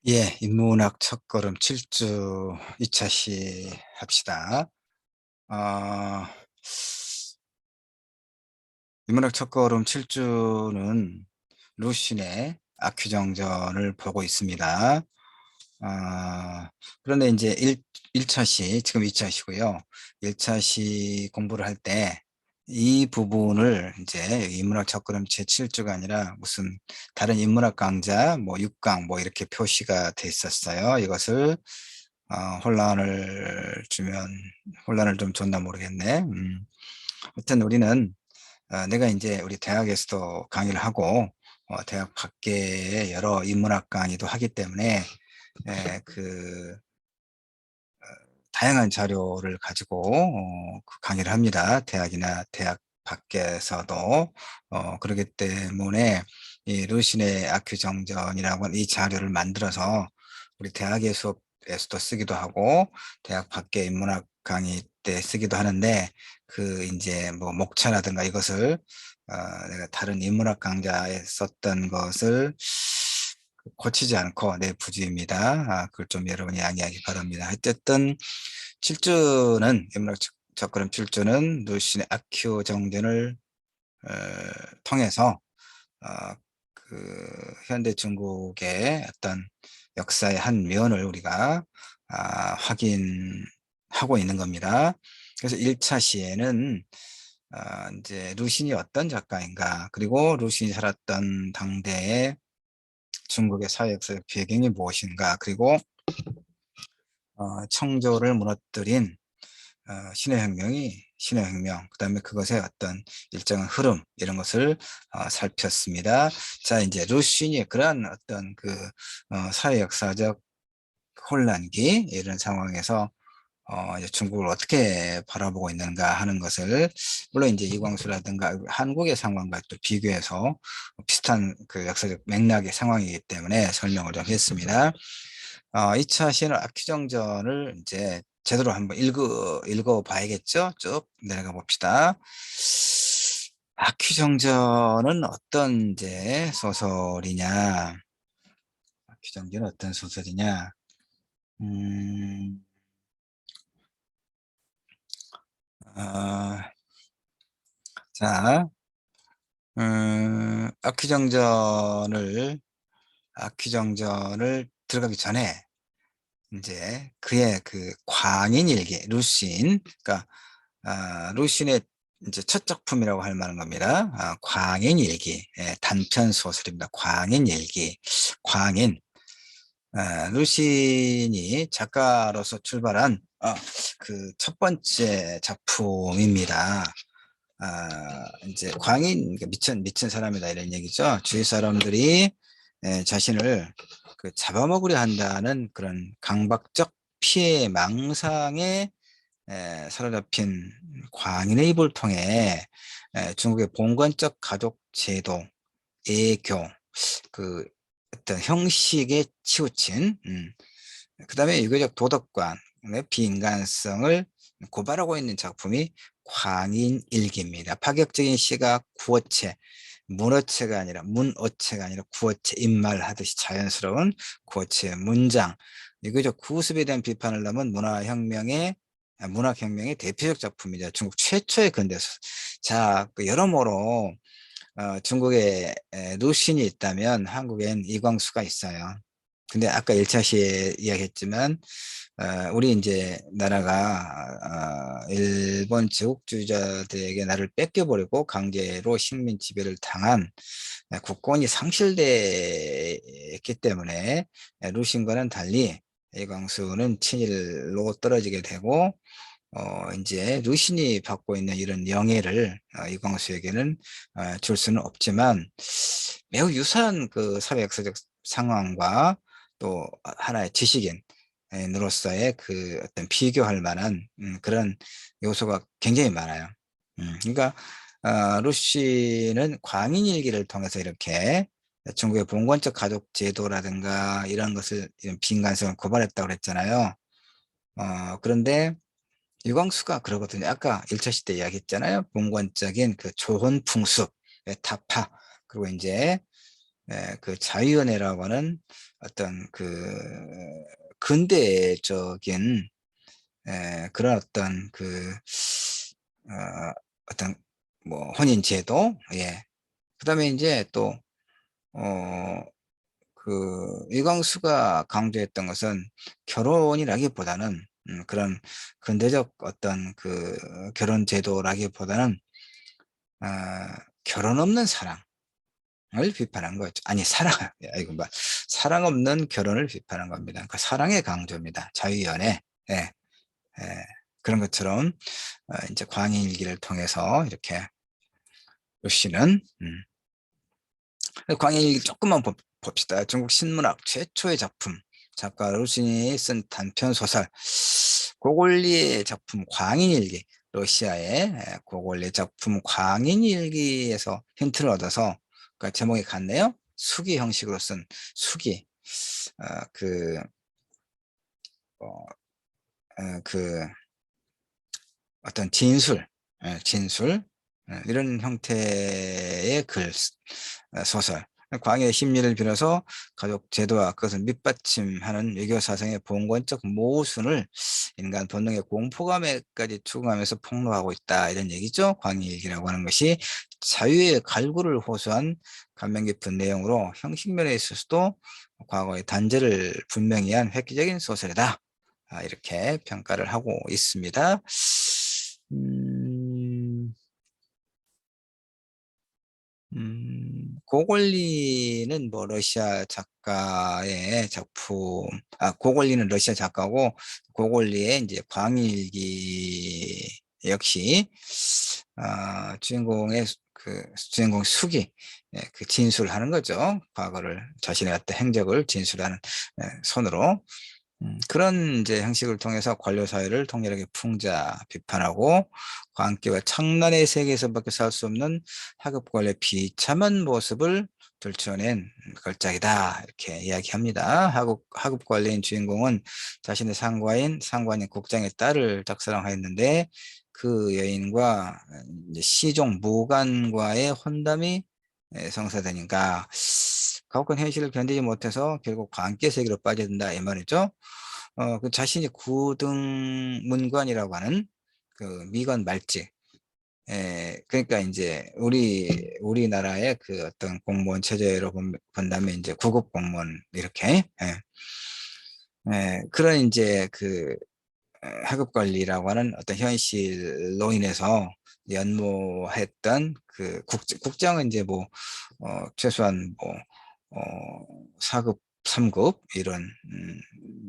예, 인문학 첫걸음 7주 2차 시 합시다. 어, 인문학 첫걸음 7주는 루신의 아퀴정전을 보고 있습니다. 그런데 이제 1차 시, 지금 2차 시고요. 1차 시 공부를 할 때 이 부분을 이제 인문학 첫걸음 제7주가 아니라 무슨 다른 인문학 강좌 뭐 6강 뭐 이렇게 표시가 돼 있었어요. 이것을 혼란을 주면 혼란을 좀 줬나 모르겠네. 하여튼 우리는 내가 이제 우리 대학에서도 강의를 하고 대학 밖에 여러 인문학 강의도 하기 때문에 그 다양한 자료를 가지고 그 강의를 합니다. 대학이나 대학 밖에서도 그렇기 때문에 이 루신의 아큐정전이라고 하는 이 자료를 만들어서 우리 대학의 수업에서도 쓰기도 하고 대학 밖에 인문학 강의 때 쓰기도 하는데 그 이제 뭐 목차라든가 이것을 내가 다른 인문학 강좌에 썼던 것을 고치지 않고 내 부주의입니다. 그걸 좀 여러분이 양해하기 바랍니다. 어쨌든 7주는 인문학 첫걸음 7주는 루신의 아큐 정전을 통해서 어, 현대 중국의 어떤 역사의 한 면을 우리가 확인하고 있는 겁니다. 그래서 1차 시에는 이제 루신이 어떤 작가인가, 그리고 루신이 살았던 당대의 중국의 사회 역사적 배경이 무엇인가, 그리고 청조를 무너뜨린 신의 혁명, 그다음에 그것의 어떤 일정한 흐름 이런 것을 살폈습니다. 자, 이제 루신이 그러한 어떤 사회 역사적 혼란기 이런 상황에서 이제 중국을 어떻게 바라보고 있는가 하는 것을, 물론 이제 이광수라든가 한국의 상황과 또 비교해서 비슷한 그 역사적 맥락의 상황이기 때문에 설명을 좀 했습니다. 2차 시는 아키정전을 이제 제대로 한번 읽어 봐야겠죠? 쭉 내려가 봅시다. 아키정전은 어떤 이제 소설이냐? 아키정전은 어떤 소설이냐? 음, 어, 자, 아퀴정전을 들어가기 전에 이제 그의 그 광인일기, 루신, 그러니까 루신의 이제 첫 작품이라고 할 만한 겁니다. 광인일기, 예, 단편 소설입니다. 광인일기, 광인. 루신이 작가로서 출발한 그 첫 번째 작품입니다. 이제 광인, 그러니까 미친 사람이다 이런 얘기죠. 주위 사람들이 자신을 잡아먹으려 한다는 그런 강박적 피해 망상에 사로잡힌 광인의 입을 통해 중국의 봉건적 가족 제도, 애교, 그 어떤 형식에 치우친, 그다음에 유교적 도덕관의 비인간성을 고발하고 있는 작품이 광인일기입니다. 파격적인 시각, 구어체, 문어체가 아니라 구어체, 입말하듯이 자연스러운 구어체, 문장, 유교적 구습에 대한 비판을 담은 문학혁명의 대표적 작품이자 중국 최초의 근대소. 자, 여러모로 중국에 루신이 있다면 한국엔 이광수가 있어요. 근데 아까 1차 시에 이야기했지만 우리 이제 나라가 일본 제국주의자들에게 나를 뺏겨버리고 강제로 식민 지배를 당한 국권이 상실됐기 때문에 루신과는 달리 이광수는 친일로 떨어지게 되고 이제 루신이 받고 있는 이런 영예를 이광수에게는 줄 수는 없지만 매우 유사한 그 사회 역사적 상황과 또 하나의 지식인으로서의 그 어떤 비교할 만한 그런 요소가 굉장히 많아요. 그러니까 루시는 광인일기를 통해서 이렇게 중국의 봉건적 가족 제도라든가 이런 것을, 이런 빈간성을 고발했다고 그랬잖아요. 그런데 유광수가 그러거든요. 아까 1차 시대 이야기했잖아요. 봉건적인 그 조혼 풍습의 타파, 그리고 이제 그 자유연애라고 하는 어떤 그 근대적인 그런 어떤 그 어떤 뭐 혼인 제도, 예. 그다음에 이제 또 이광수가 강조했던 것은 결혼이라기보다는 그런 근대적 어떤 그 결혼 제도라기보다는 결혼 없는 사랑을 비판한 거죠. 아니 사랑, 아이고 뭐 사랑 없는 결혼을 비판한 겁니다. 그 사랑의 강조입니다. 자유연애. 예, 예. 그런 것처럼 이제 광해일기를 통해서 이렇게 루시는 광해일기 조금만 봅시다. 중국 신문학 최초의 작품, 작가 루신이 쓴 단편 소설 고골리의 작품 광인일기, 러시아의 고골리 작품 광인일기에서 힌트를 얻어서 그 제목이 같네요. 수기 형식으로 쓴 수기, 그, 어, 그 어떤 진술, 진술, 이런 형태의 소설. 광해의 심리를 빌어서 가족 제도와 그것을 밑받침하는 외교 사상의 봉건적 모순을 인간 본능의 공포감에까지 추궁하면서 폭로하고 있다. 이런 얘기죠. 광해일기라고 하는 것이 자유의 갈구를 호소한 감명 깊은 내용으로 형식면에 있어서도 과거의 단죄를 분명히 한 획기적인 소설이다. 이렇게 평가를 하고 있습니다. 음, 고골리는 뭐 러시아 작가의 작품, 고골리는 러시아 작가고 고골리의 이제 광일기 역시 주인공의 그 주인공 수기, 그 진술하는 거죠. 과거를 자신의 어떤 행적을 진술하는 손으로. 그런 이제 형식을 통해서 관료 사회를 통렬하게 풍자, 비판하고 광기와 청란의 세계에서밖에 살 수 없는 하급 관료의 비참한 모습을 들춰낸 걸작이다. 이렇게 이야기합니다. 하급 관료인 주인공은 자신의 상관인 국장의 딸을 짝사랑하였는데 그 여인과 이제 시종 무관과의 혼담이 성사되니까 가혹한 현실을 견디지 못해서 결국 관계 세계로 빠져든다 이 말이죠. 그 자신이 구등문관이라고 하는 그 미관 말직, 그러니까 이제 우리나라의 그 어떤 공무원 체제로 본다면 이제 구급 공무원 이렇게, 그런 이제 그 하급 관리라고 하는 어떤 현실로 인해서 연모했던 그 국장은 이제 뭐 최소한 뭐 4급 3급 이런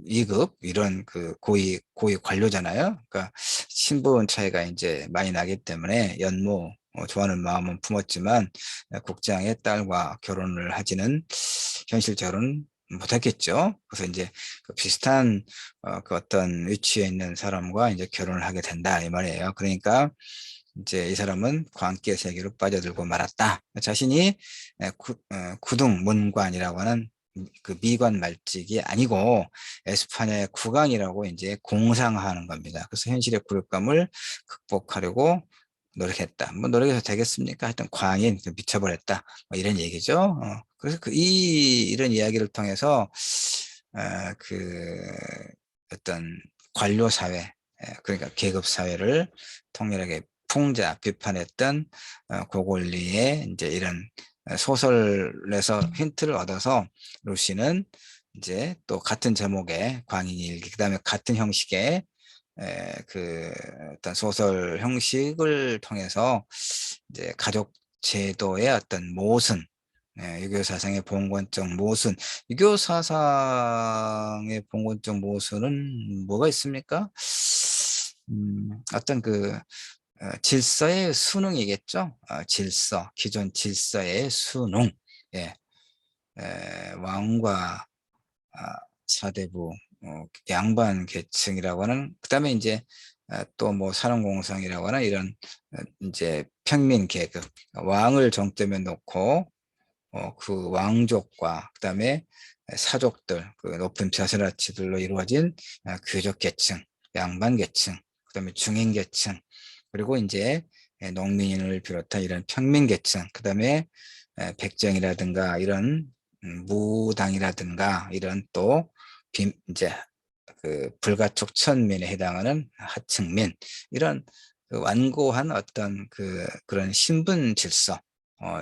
2급 이런 그 고위 관료잖아요. 그러니까 신분 차이가 이제 많이 나기 때문에 연모 좋아하는 마음은 품었지만 국장의 딸과 결혼을 하지는 현실적으로는 못했겠죠. 그래서 이제 그 비슷한 그 어떤 위치에 있는 사람과 이제 결혼을 하게 된다 이 말이에요. 그러니까 이제 이 사람은 광기의 세계로 빠져들고 말았다. 자신이 구등문관이라고 하는 그 미관 말직이 아니고 에스파냐의 국왕이라고 이제 공상하는 겁니다. 그래서 현실의 굴욕감을 극복하려고 노력했다. 뭐 노력해서 되겠습니까? 하여튼 광인 미쳐버렸다. 뭐 이런 얘기죠. 그래서 이런 이야기를 통해서 그 어떤 관료 사회, 그러니까 계급 사회를 통렬하게 풍자 비판했던 고골리의 이제 이런 소설에서 힌트를 얻어서 루시는 이제 또 같은 제목의 광인일기, 그다음에 같은 형식의 그 어떤 소설 형식을 통해서 이제 가족 제도의 어떤 모순, 유교 사상의 봉건적 모순, 유교 사상의 봉건적 모순은 뭐가 있습니까? 어떤 그 질서의 순응이겠죠. 질서, 기존 질서의 순응. 예, 왕과 사대부, 양반 계층이라고 하는, 그 다음에 이제 또 뭐 산업공상이라고 하는 이런 이제 평민 계급, 왕을 정점에 놓고 그 왕족과 그 다음에 사족들, 그 높은 벼슬아치들로 이루어진 귀족 계층, 양반 계층, 그 다음에 중인 계층, 그리고 이제 농민을 비롯한 이런 평민계층, 그다음에 백정이라든가 이런 무당이라든가 이런 또 이제 그 불가촉 천민에 해당하는 하층민, 이런 그 완고한 어떤 그런 신분 질서,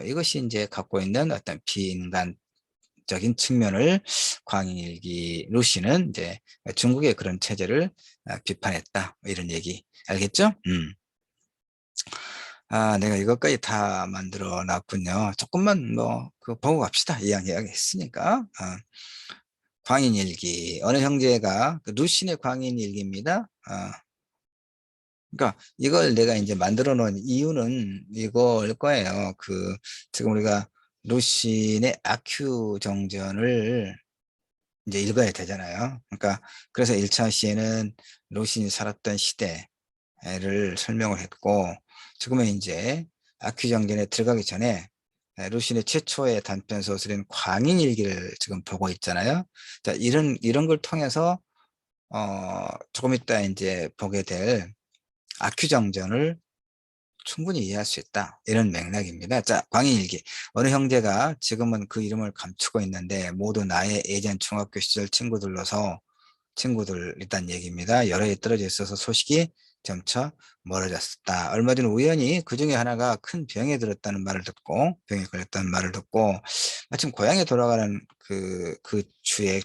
이것이 이제 갖고 있는 어떤 비인간적인 측면을 광인일기 루시는 이제 중국의 그런 체제를 비판했다, 이런 얘기 알겠죠? 내가 이것까지 다 만들어 놨군요. 조금만 뭐 그 보고 갑시다. 이야기 했으니까. 광인일기, 어느 형제가 그 루신의 광인일기입니다. 그러니까 이걸 내가 이제 만들어 놓은 이유는 이거일 거예요. 지금 우리가 루신의 아큐 정전을 이제 읽어야 되잖아요. 그러니까 그래서 1차 시에는 루신이 살았던 시대를 설명을 했고, 지금은 이제 아큐 정전에 들어가기 전에 루신의 최초의 단편 소설인 광인일기를 지금 보고 있잖아요. 자, 이런 걸 통해서 조금 이따 이제 보게 될 아큐정전을 충분히 이해할 수 있다, 이런 맥락입니다. 자, 광인일기. 어느 형제가 지금은 그 이름을 감추고 있는데 모두 나의 예전 중학교 시절 친구들이란 얘기입니다. 여러 해 떨어져 있어서 소식이 점차 멀어졌다. 얼마 전 우연히 그 중에 하나가 큰 병에 들었다는 말을 듣고, 병에 걸렸다는 말을 듣고, 마침 고향에 돌아가는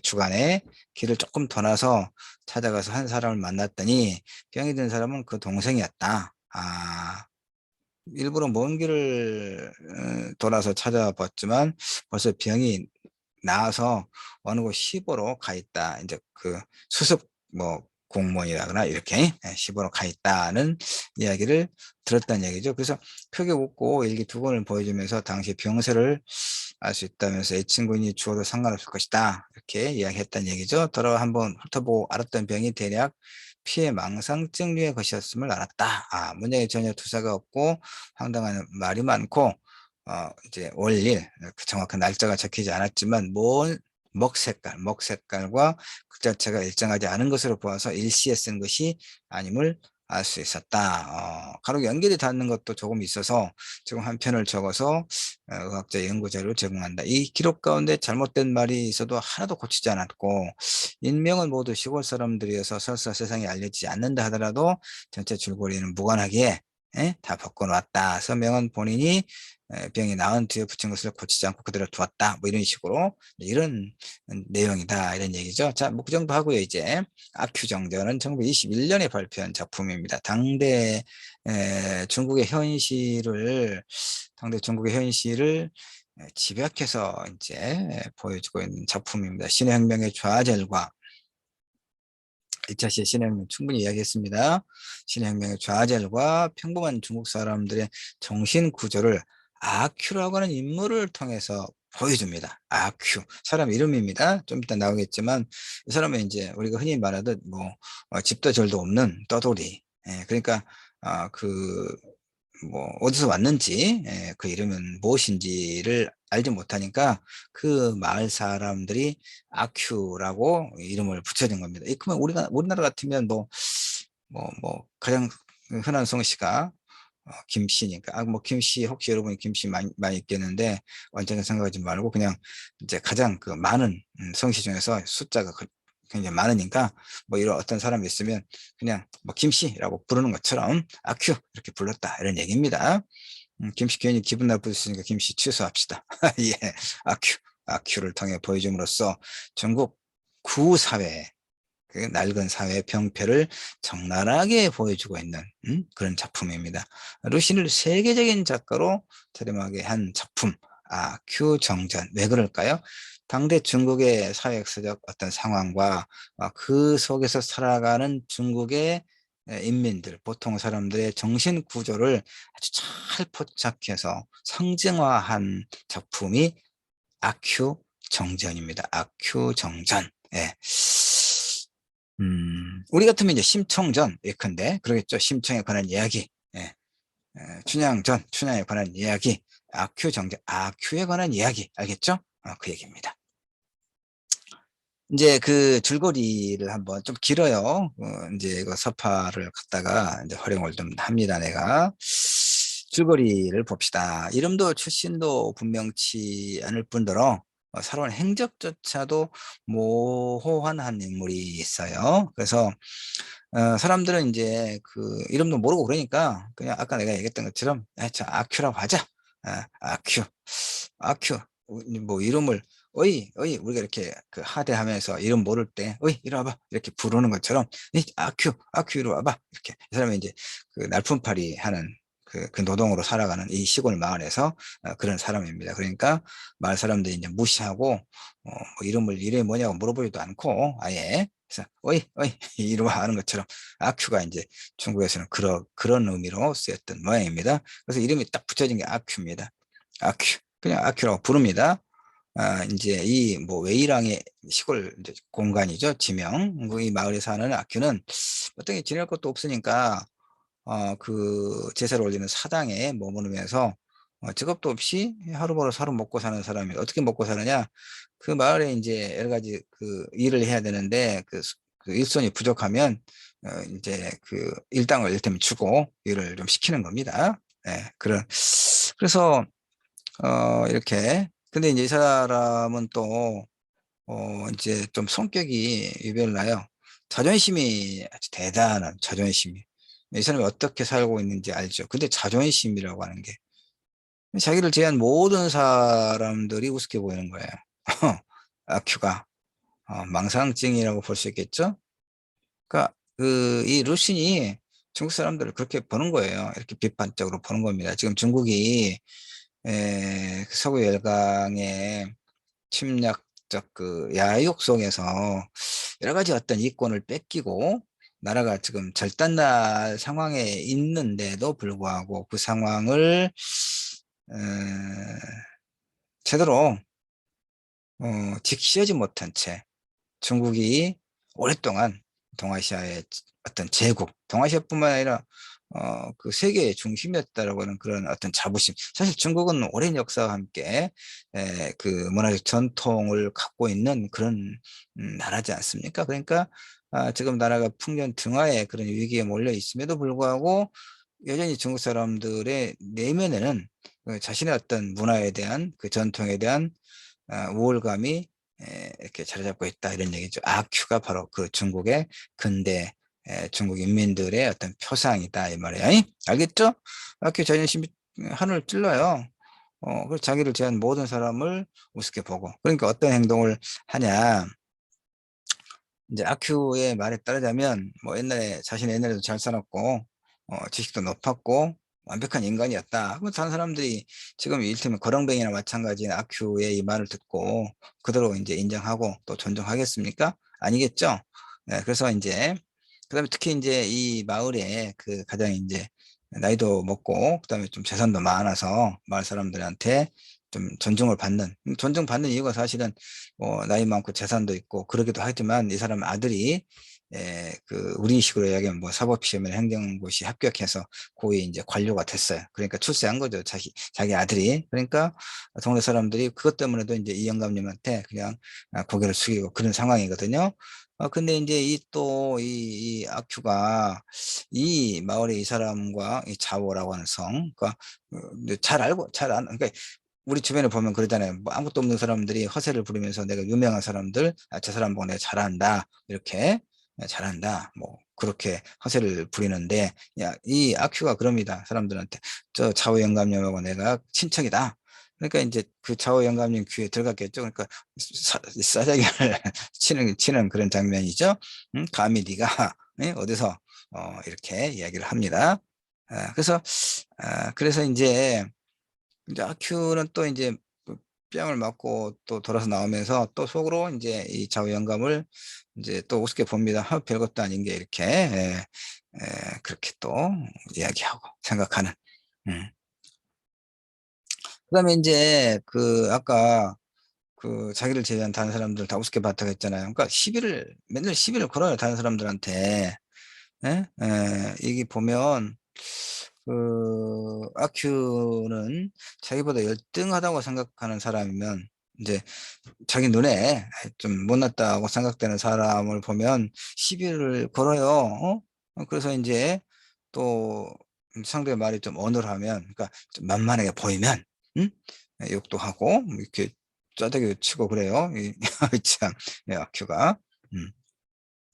주간에 길을 조금 더 나서 찾아가서 한 사람을 만났더니 병이 든 사람은 그 동생이었다. 일부러 먼 길을 돌아서 찾아봤지만 벌써 병이 나와서 어느 곳 시보로 가 있다. 이제 그 수습 뭐 공무원이라거나 이렇게 시보로 가 있다는 이야기를 들었다는 얘기죠. 그래서 크게 웃고 일기 두 권을 보여주면서 당시 병세를 알 수 있다면서 이 친구인이 죽어도 상관없을 것이다, 이렇게 이야기했다는 얘기죠. 돌아와 한번 훑어보고 알았던 병이 대략 피해 망상증류의 것이었음을 알았다. 문장에 전혀 투사가 없고 황당한 말이 많고, 이제 올릴 그 정확한 날짜가 적히지 않았지만 먹 색깔과 그 자체가 일정하지 않은 것으로 보아서 일시에 쓴 것이 아님을 알 수 있었다. 간혹 연결이 닿는 것도 조금 있어서 지금 한 편을 적어서 의학자 연구 자료를 제공한다. 이 기록 가운데 잘못된 말이 있어도 하나도 고치지 않았고, 인명은 모두 시골 사람들이어서 설사 세상에 알려지지 않는다 하더라도 전체 줄거리는 무관하게 다 바꿔놓았다. 서명은 본인이 병이 나은 뒤에 붙인 것을 고치지 않고 그대로 두었다. 뭐 이런 식으로, 이런 내용이다, 이런 얘기죠. 자, 뭐 그 정도 하고요. 이제 아큐정전은 1921년에 발표한 작품입니다. 당대 중국의 현실을 집약해서 이제 보여주고 있는 작품입니다. 신의 혁명의 좌절과 1차 시의 신의 혁명 충분히 이야기했습니다. 신의 혁명의 좌절과 평범한 중국 사람들의 정신 구조를 아큐라고 하는 인물을 통해서 보여줍니다. 아큐, 사람 이름입니다. 좀 이따 나오겠지만 이 사람은 이제 우리가 흔히 말하듯 뭐 집도 절도 없는 떠돌이. 그러니까 뭐 어디서 왔는지, 그 이름은 무엇인지를 알지 못하니까 그 마을 사람들이 아큐라고 이름을 붙여준 겁니다. 그러면 우리나라 같으면 가장 흔한 성씨가 김씨니까, 뭐 김씨, 혹시 여러분이 김씨 많이 있겠는데 완전히 생각하지 말고 그냥 이제 가장 그 많은 성씨 중에서 숫자가 굉장히 많으니까, 뭐 이런 어떤 사람이 있으면 그냥 뭐 김씨라고 부르는 것처럼 아큐 이렇게 불렀다, 이런 얘기입니다. 김씨 괜히 기분 나쁘셨으니까 김씨 취소합시다. 예, 아큐를 통해 보여줌으로써 중국 구사회, 그 낡은 사회의 병폐를 적나라하게 보여주고 있는 그런 작품입니다. 루시를 세계적인 작가로 자리하게 한 작품, 큐정전. 왜 그럴까요? 당대 중국의 사회역사적 어떤 상황과 그 속에서 살아가는 중국의 인민들, 보통 사람들의 정신 구조를 아주 잘 포착해서 상징화한 작품이 아큐 정전입니다. 아큐 정전. 예. 우리 같으면 이제 심청전 예컨대 그러겠죠. 심청에 관한 이야기. 예. 춘향에 관한 이야기. 아큐 정전, 아큐에 관한 이야기. 알겠죠? 그 얘기입니다. 이제 그 줄거리를 한번 좀 길어요. 이제 이거 서파를 갖다가 이제 활용을 좀 합니다, 내가. 줄거리를 봅시다. 이름도 출신도 분명치 않을 뿐더러 살아온 행적조차도 모호한 한 인물이 있어요. 그래서 사람들은 이제 그 이름도 모르고 그러니까 그냥 아까 내가 얘기했던 것처럼 자 아큐라고 하자. 아큐, 아큐. 뭐 이름을 어이 우리가 이렇게 그 하대하면서 이름 모를 때 어이 이리 와봐 이렇게 부르는 것처럼 이 아큐 이리 와봐 이렇게 이 사람이 이제 그 날품팔이 하는 그 노동으로 살아가는 이 시골 마을에서 그런 사람입니다. 그러니까 마을 사람들이 이제 무시하고 뭐 이름이 뭐냐고 물어보지도 않고 아예 그래서 어이 이리 와 하는 것처럼 아큐가 이제 중국에서는 그런 의미로 쓰였던 모양입니다. 그래서 이름이 딱 붙여진 게 아큐입니다. 아큐 그냥 아큐라고 부릅니다. 이제 이 뭐 웨이랑의 시골 이제 공간이죠. 지명. 이 마을에 사는 아큐는 어떤 게 지낼 것도 없으니까 그 제사를 올리는 사당에 머무르면서 직업도 없이 하루벌어 먹고 사는 사람이 어떻게 먹고 사느냐? 그 마을에 이제 여러 가지 그 일을 해야 되는데 그 일손이 부족하면 이제 그 일당을 일테면 주고 일을 좀 시키는 겁니다. 예, 그래서 이렇게 근데 이제 이 사람은 또 이제 좀 성격이 유별나요. 자존심이 아주 대단한 자존심이. 이 사람이 어떻게 살고 있는지 알죠. 근데 자존심이라고 하는 게 자기를 제한 모든 사람들이 우습게 보이는 거예요. 아큐가 망상증이라고 볼 수 있겠죠. 그러니까 이 루신이 중국 사람들을 그렇게 보는 거예요. 이렇게 비판적으로 보는 겁니다. 지금 중국이 서구 열강의 침략적 그 야욕 속에서 여러 가지 어떤 이권을 뺏기고 나라가 지금 절단날 상황에 있는데도 불구하고 그 상황을 제대로 직시하지 못한 채 중국이 오랫동안 동아시아의 어떤 제국, 동아시아뿐만 아니라 그 세계의 중심이었다라고 하는 그런 어떤 자부심. 사실 중국은 오랜 역사와 함께 그 문화적 전통을 갖고 있는 그런 나라지 않습니까? 그러니까 지금 나라가 풍년 등화의 그런 위기에 몰려 있음에도 불구하고 여전히 중국 사람들의 내면에는 그 자신의 어떤 문화에 대한 그 전통에 대한 우월감이 이렇게 자리 잡고 있다 이런 얘기죠. 아큐가 바로 그 중국의 근대 중국 인민들의 어떤 표상이다 이 말이에요. 알겠죠? 아큐 자존심이 하늘을 찔러요. 그래서 자기를 제한 모든 사람을 우습게 보고 그러니까 어떤 행동을 하냐 이제 아큐의 말에 따르자면 뭐 자신이 옛날에도 잘 살았고 지식도 높았고 완벽한 인간이었다. 뭐 다른 사람들이 지금 이를테면 거렁뱅이나 마찬가지인 아큐의 이 말을 듣고 그대로 이제 인정하고 또 존중하겠습니까? 아니겠죠? 네, 그래서 이제 그다음에 특히 이제 이 마을에 그 가장 이제 나이도 먹고 그다음에 좀 재산도 많아서 마을 사람들한테 좀 존중받는 이유가 사실은 뭐 나이 많고 재산도 있고 그러기도 하지만 이 사람 아들이 그 우리식으로 이야기하면 뭐 사법시험이나 행정고시 합격해서 고위 이제 관료가 됐어요. 그러니까 출세한 거죠. 자기 아들이. 그러니까 동네 사람들이 그것 때문에도 이제 이 영감님한테 그냥 고개를 숙이고 그런 상황이거든요. 근데 이제 이 아큐가 이 마을의 이 사람과 이 자오라고 하는 성, 그러니까 그러니까 우리 주변에 보면 그러잖아요. 뭐 아무것도 없는 사람들이 허세를 부리면서 내가 유명한 사람들, 저 사람 보고 내가 잘한다. 이렇게 잘한다. 뭐 그렇게 허세를 부리는데 이 아큐가 그럽니다. 사람들한테 저 좌우 영감님하고 내가 친척이다. 그러니까 이제 그 좌우 영감님 귀에 들어갔겠죠. 그러니까 싸자기를 치는 그런 장면이죠. 감히 네가 어디서 이렇게 이야기를 합니다. 그래서 이제 아큐는 또 이제 그 뺨을 맞고 또 돌아서 나오면서 또 속으로 이제 이 좌우 영감을 이제 또 우습게 봅니다. 별것도 아닌 게 이렇게 그렇게 또 이야기하고 생각하는. 음. 그다음에 이제 그 아까 그 자기를 제외한 다른 사람들 다 우습게 봤다고 했잖아요. 그러니까 맨날 시비를 걸어요 다른 사람들한테. 이게 보면 그 아큐는 자기보다 열등하다고 생각하는 사람이면 이제 자기 눈에 좀 못났다고 생각되는 사람을 보면 시비를 걸어요. 그래서 이제 또 상대의 말이 좀 어눌하면, 그러니까 좀 만만하게 보이면, 음? 욕도 하고 뭐 이렇게 짜대기 치고 그래요. 참, 아큐가. 음.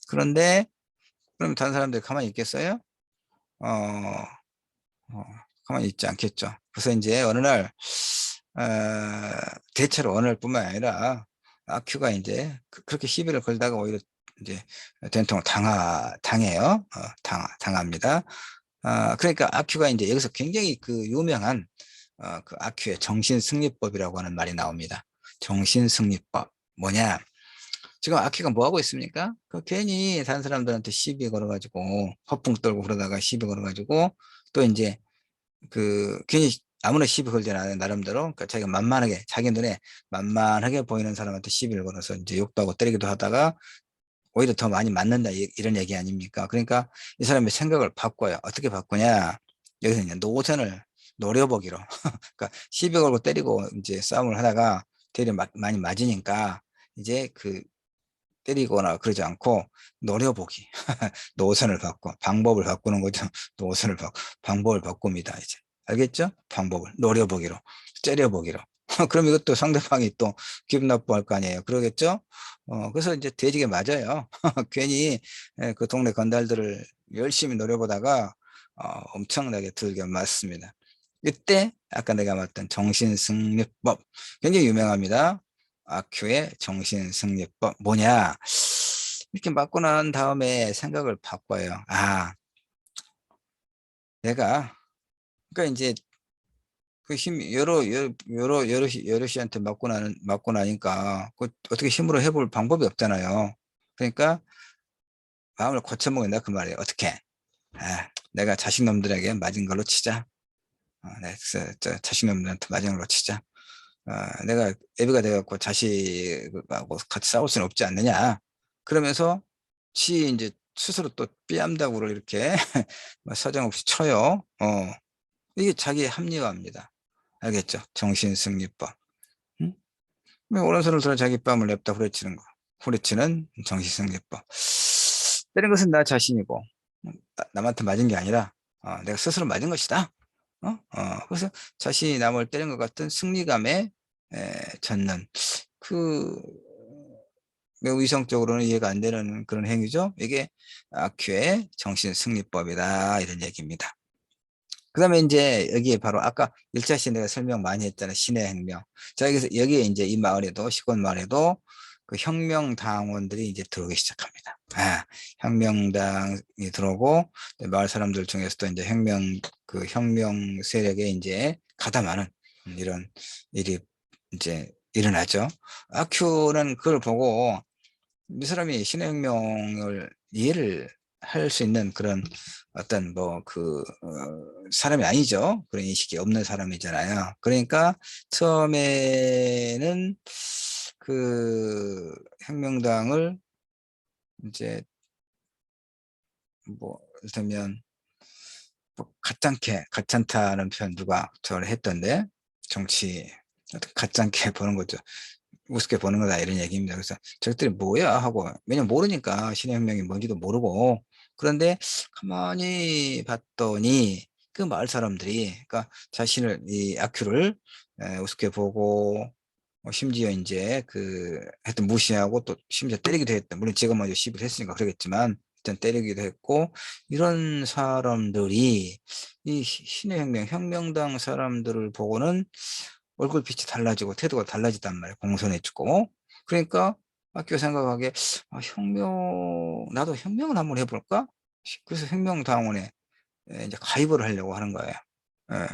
그런데 그럼 다른 사람들이 가만히 있겠어요? 어, 어, 가만히 있지 않겠죠. 그래서 이제 어느 날, 대체로 어느 날뿐만 아니라 아큐가 이제 그렇게 시비를 걸다가 오히려 이제 된통을 당해요. 당합니다. 그러니까 아큐가 이제 여기서 굉장히 그 유명한 그 아큐의 정신승리법이라고 하는 말이 나옵니다. 정신승리법. 뭐냐? 지금 아큐가 뭐 하고 있습니까? 그 괜히 다른 사람들한테 시비 걸어가지고 허풍 떨고 그러다가 시비 걸어가지고 또 이제 그 괜히 아무나 시비 걸지 않아요. 나름대로. 그러니까 자기가 만만하게 자기 눈에 만만하게 보이는 사람한테 시비를 걸어서 이제 욕도 하고 때리기도 하다가 오히려 더 많이 맞는다 이런 얘기 아닙니까? 그러니까 이 사람의 생각을 바꿔요. 어떻게 바꾸냐? 여기서 이제 노선을 노려보기로. 그러니까 시비 걸고 때리고 이제 싸움을 하다가 되려 많이 맞으니까 이제 그 때리거나 그러지 않고 노려보기. 노선을 바꿔 방법을 바꾸는 거죠. 노선을 방법을 바꿉니다. 이제 알겠죠? 방법을 노려보기로, 째려보기로. 그럼 이것도 상대방이 또 기분 나빠할 거 아니에요. 그러겠죠? 그래서 이제 돼지게 맞아요. 괜히 그 동네 건달들을 열심히 노려보다가 엄청나게 들게 맞습니다. 이때 아까 내가 말했던 정신승리법 굉장히 유명합니다. 아큐의 정신승리법 뭐냐? 이렇게 맞고 난 다음에 생각을 바꿔요. 내가 그러니까 이제 그 힘 여럿이한테 맞고 나니까 그 어떻게 힘으로 해볼 방법이 없잖아요. 그러니까 마음을 고쳐먹는다 그 말이에요. 어떻게? 내가 자식놈들에게 맞은 걸로 치자. 내가 저 자식놈들한테 맞은 걸로 치자. 내가 애비가 돼갖고 자식하고 같이 싸울 수는 없지 않느냐. 그러면서 이제 스스로 또 삐암다구를 이렇게 사정없이 쳐요. 이게 자기의 합리화입니다. 알겠죠? 정신승리법. 응? 오른손을 들어 자기 뺨을 냅다 후려치는 거. 후려치는 정신승리법. 때린 것은 나 자신이고, 남한테 맞은 게 아니라, 내가 스스로 맞은 것이다. 그래서 자신이 남을 때린 것 같은 승리감에 젖는 그 매우 이성적으로는 이해가 안 되는 그런 행위죠. 이게 아큐의 정신승리법이다 이런 얘기입니다. 그 다음에 이제 여기에 바로 아까 1차 시에 내가 설명 많이 했잖아요. 신의 혁명. 자, 여기에 이제 이 마을에도, 시골 마을에도 그 혁명당원들이 이제 들어오기 시작합니다. 혁명당이 들어오고, 마을 사람들 중에서도 이제 혁명 세력에 이제 가담하는 이런 일이 이제 일어나죠. 아큐는 그걸 보고 이 사람이 신의 혁명을 이해를 할 수 있는 그런 어떤 사람이 아니죠. 그런 인식이 없는 사람이잖아요. 그러니까 처음에는 그 혁명당을 이제 뭐 이를테면 뭐 가짠다는 표현 누가 저를 했던데 정치 가짠게 보는 거죠. 우습게 보는 거다 이런 얘기입니다. 그래서 저것들이 뭐야 하고 왜냐면 모르니까 신의 혁명이 뭔지도 모르고 그런데 가만히 봤더니 그 마을 사람들이 그러니까 자신을 이 아큐를 우습게 보고 심지어 이제 하여튼 무시하고 또 심지어 때리기도 했다. 물론 제가 먼저 시비를 했으니까 그러겠지만 일단 때리기도 했고 이런 사람들이 이 신의 혁명당 사람들을 보고는 얼굴빛이 달라지고 태도가 달라지단 말이에요. 공손해지고. 그러니까 학교 생각하기에 나도 혁명을 한번 해볼까? 그래서 혁명당원에 이제 가입을 하려고 하는 거예요.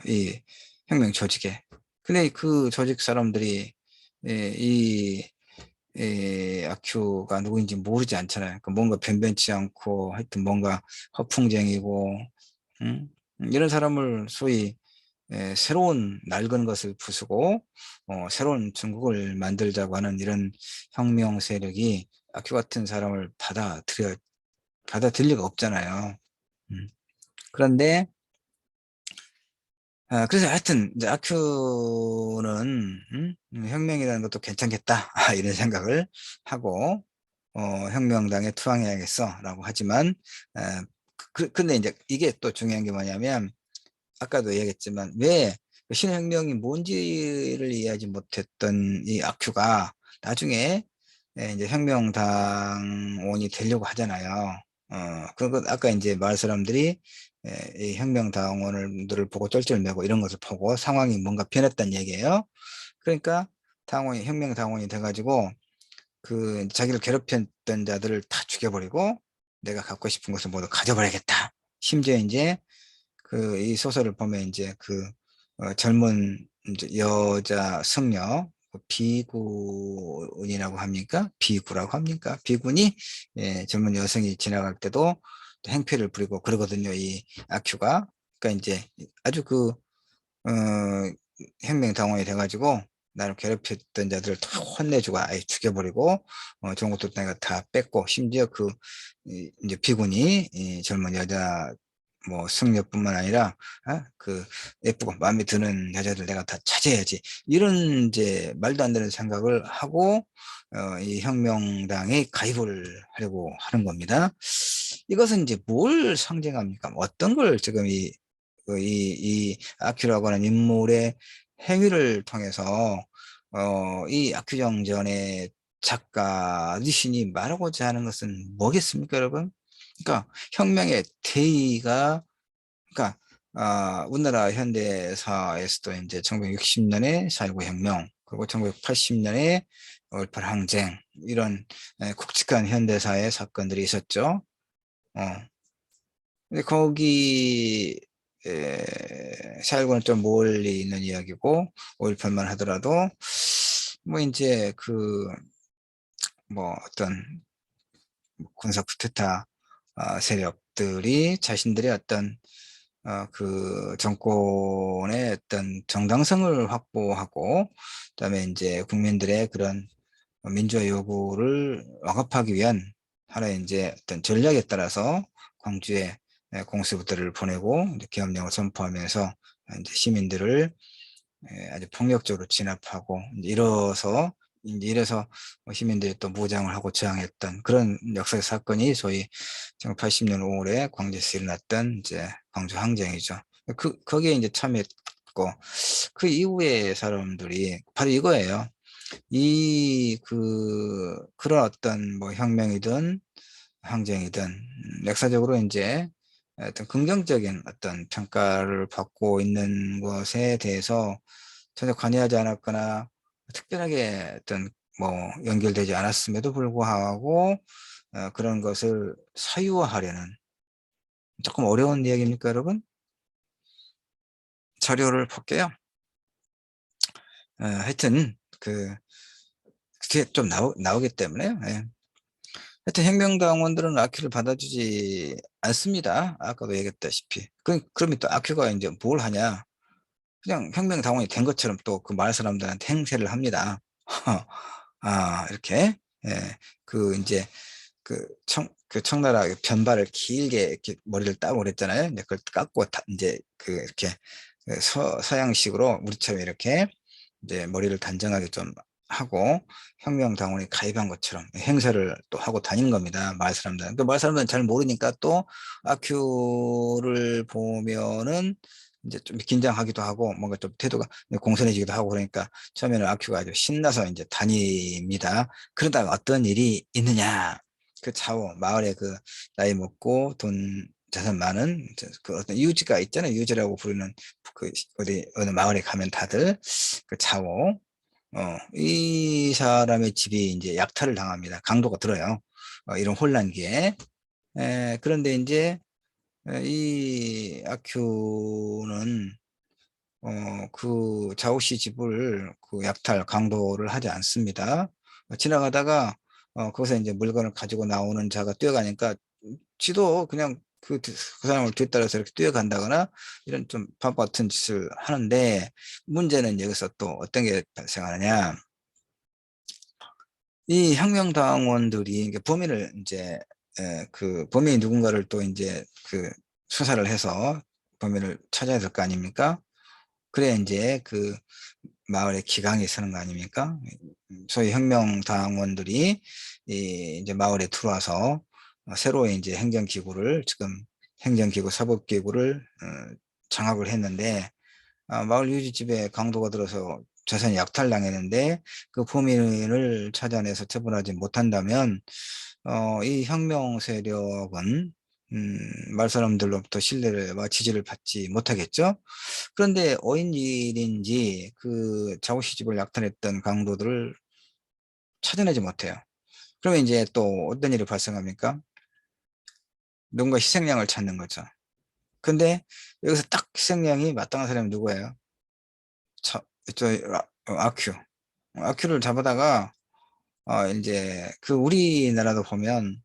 이 혁명 조직에. 근데 그 조직 사람들이 아큐가 누구인지 모르지 않잖아요. 그 뭔가 변변치 않고 하여튼 뭔가 허풍쟁이고 이런 사람을 소위 새로운 낡은 것을 부수고 새로운 중국을 만들자고 하는 이런 혁명 세력이 아큐 같은 사람을 받아들일 리가 없잖아요. 음. 그런데 그래서 하여튼 이제 아큐는 혁명이라는 것도 괜찮겠다 이런 생각을 하고 혁명당에 투항해야겠어라고 하지만 근데 이제 이게 또 중요한 게 뭐냐면 아까도 얘기했지만 왜 신혁명이 뭔지를 이해하지 못했던 이 아큐가 나중에 이제 혁명당원이 되려고 하잖아요. 그거 아까 이제 마을 사람들이 이 혁명당원들을 보고 쩔쩔매고 이런 것을 보고 상황이 뭔가 변했다는 얘기예요. 그러니까 혁명당원이 돼가지고 그 자기를 괴롭혔던 자들을 다 죽여버리고 내가 갖고 싶은 것을 모두 가져버리겠다. 심지어 이제 그 이 소설을 보면 이제 그 젊은 이제 여자 승려 그 비군이라고 합니까? 비구라고 합니까? 비군이 젊은 여성이 지나갈 때도 행패를 부리고 그러거든요. 이 아큐가. 그러니까 이제 아주 그 혁명당원이 돼가지고 나를 괴롭혔던 자들을 다 혼내주고 아예 죽여버리고 좋은 것도 내가 다 뺏고 심지어 그 이제 비군이 이 젊은 여자 뭐 승려뿐만 아니라 그 예쁘고 마음에 드는 여자들 내가 다 차지해야지 이런 이제 말도 안 되는 생각을 하고 이 혁명당에 가입을 하려고 하는 겁니다. 이것은 이제 뭘 상징합니까? 어떤 걸 지금 이 아큐라고 하는 인물의 행위를 통해서 이 아큐정전의 작가 리신이 말하고자 하는 것은 뭐겠습니까, 여러분? 그러니까 혁명의 대의가 그러니까 우리나라 현대사에서도 이제 1960년에 4.19 혁명 그리고 1980년에 5.18 항쟁 이런 굵직한 현대사의 사건들이 있었죠. 어. 근데 거기 4.19는 좀 멀리 있는 이야기고 5.18만 하더라도 뭐 이제 그 뭐 어떤 군사 쿠데타 세력들이 자신들의 어떤 그 정권의 어떤 정당성을 확보하고 그다음에 이제 국민들의 그런 민주화 요구를 억압하기 위한 하나의 이제 어떤 전략에 따라서 광주에 공수부대를 보내고 이제 계엄령을 선포하면서 이제 시민들을 아주 폭력적으로 진압하고 이래서 시민들이 또 무장을 하고 저항했던 그런 역사의 사건이 소위 1980년 5월에 광주에서 일어났던 이제 광주 항쟁이죠. 거기에 이제 참여했고 그 이후에 사람들이 바로 이거예요. 그런 어떤 뭐 혁명이든 항쟁이든 역사적으로 이제 어떤 긍정적인 어떤 평가를 받고 있는 것에 대해서 전혀 관여하지 않았거나 특별하게 어떤 뭐 연결되지 않았음에도 불구하고 그런 것을 사유화하려는 조금 어려운 이야기입니까, 여러분? 자료를 볼게요. 하여튼 그게 좀 나오기 때문에 하여튼 혁명당원들은 아큐를 받아주지 않습니다. 아까도 얘기했다시피. 그러면 또 아큐가 이제 뭘 하냐? 그냥 혁명당원이 된 것처럼 또 그 마을 사람들한테 행세를 합니다. 이렇게. 예, 이제 그 청나라 변발을 길게 이렇게 머리를 따고 그랬잖아요. 이제 그걸 깎고 이제 이렇게 서양식으로 우리처럼 이렇게 이제 머리를 단정하게 좀 하고 혁명당원이 가입한 것처럼 행세를 또 하고 다니는 겁니다. 마을 사람들은. 그 마을 사람들은 잘 모르니까 또 아큐를 보면은 이제 좀 긴장하기도 하고 뭔가 좀 태도가 공손해지기도 하고 그러니까 처음에는 아큐가 아주 신나서 이제 다닙니다. 그러다가 어떤 일이 있느냐. 그 차오 마을에 그 나이 먹고 돈 자산 많은 그 어떤 유지가 있잖아요. 유지라고 부르는 그 어느 마을에 가면 다들 그 차오 이 사람의 집이 이제 약탈을 당합니다. 강도가 들어요. 이런 혼란기에. 그런데 이제 이 아큐는 그 자오 씨 집을 그 약탈 강도를 하지 않습니다. 지나가다가 거기서 이제 물건을 가지고 나오는 자가 뛰어가니까 지도 그냥 그 사람을 뒤따라서 이렇게 뛰어간다거나 이런 좀 바보 같은 짓을 하는데 문제는 여기서 또 어떤 게 발생하느냐. 이 혁명당원들이 이게 범인을 이제 그 범인이 누군가를 또 이제 그 수사를 해서 범인을 찾아야 될 거 아닙니까? 그래 이제 그 마을에 기강이 서는 거 아닙니까? 소위 혁명당원들이 이제 마을에 들어와서 새로운 이제 행정기구를 지금 행정기구 사법기구를 장악을 했는데 마을 유지집에 강도가 들어서 재산이 약탈당했는데 그 범인을 찾아내서 처벌하지 못한다면 이 혁명 세력은 마을 사람들로부터 신뢰와 지지를 받지 못하겠죠. 그런데 어인일인지 그 자고 시집을 약탈했던 강도들을 찾아내지 못해요. 그러면 이제 또 어떤 일이 발생합니까? 누군가 희생양을 찾는 거죠. 근데 여기서 딱 희생양이 마땅한 사람이 누구예요? 저, 아큐. 아큐를 잡아다가 이제 그 우리나라도 보면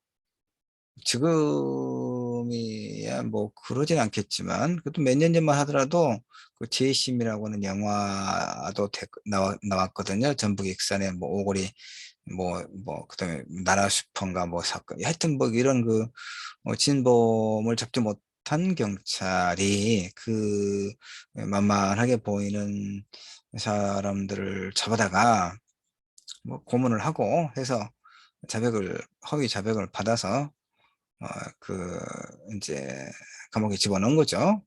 지금이야 뭐 그러진 않겠지만 그래도 몇 년 전만 하더라도 그 재심이라고 하는 영화도 나왔거든요. 전북 익산에 뭐 오거리 그다음에 나라 슈퍼인가 뭐 사건 하여튼 뭐 이런 그 진범을 잡지 못한 경찰이 그 만만하게 보이는 사람들을 잡아다가 뭐 고문을 하고 해서 허위 자백을 받아서 어, 그 이제 감옥에 집어넣은 거죠.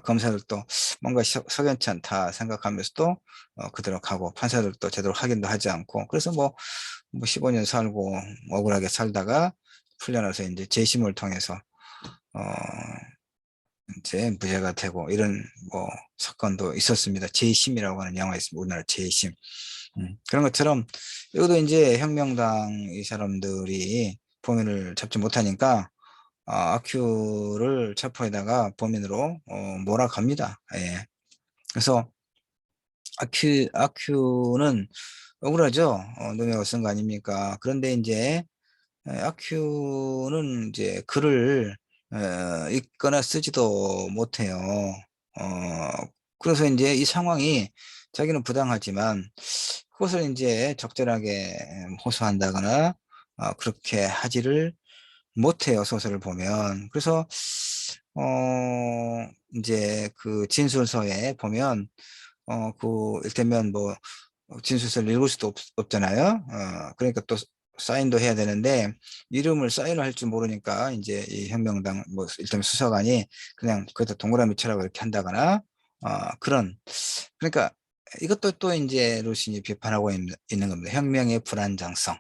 검사들도 뭔가 석연치 않다 생각하면서도 그대로 가고 판사들도 제대로 확인도 하지 않고 그래서 뭐 15년 살고 억울하게 살다가 풀려나서 이제 재심을 통해서 어 이제 무죄가 되고 이런 뭐 사건도 있었습니다. 재심이라고 하는 영화 있습니다. 우리나라 재심. 그런 것처럼 여기도 이제 혁명당 이 사람들이 범인을 잡지 못하니까 아큐를 체포에다가 범인으로 몰아갑니다. 예. 그래서 아큐는 억울하죠. 누명을 쓴 거 아닙니까? 그런데 이제 아큐는 이제 글을 읽거나 쓰지도 못해요. 그래서 이제 이 상황이 자기는 부당하지만 그것을 이제 적절하게 호소한다거나 그렇게 하지를 못해요, 소설을 보면. 그래서 이제 그 진술서에 보면 일테면 뭐 진술서를 읽을 수도 없잖아요. 그러니까 또 사인도 해야 되는데 이름을 사인을 할 줄 모르니까 이제 이 혁명당 뭐 일테면 수사관이 그냥 거기다 동그라미 치라고 이렇게 한다거나 그런 그러니까 이것도 또 이제 루신이 비판하고 있는 겁니다. 혁명의 불안정성.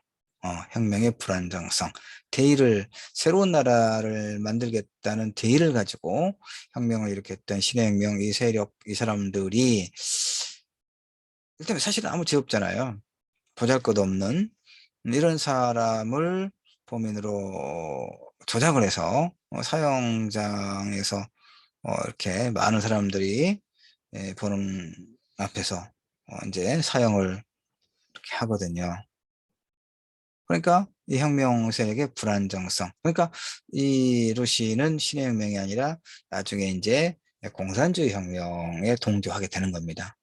새로운 나라를 만들겠다는 대의를 가지고 혁명을 일으켰던 신해혁명 이 세력, 이 사람들이 일단 사실은 아무 죄 없잖아요. 보잘것없는 이런 사람을 범인으로 조작을 해서 사형장에서 이렇게 많은 사람들이 보는 앞에서 이제 사형을 이렇게 하거든요. 그러니까 이 혁명 세력의 불안정성. 그러니까 이 루시는 신의 혁명이 아니라 나중에 이제 공산주의 혁명에 동조하게 되는 겁니다.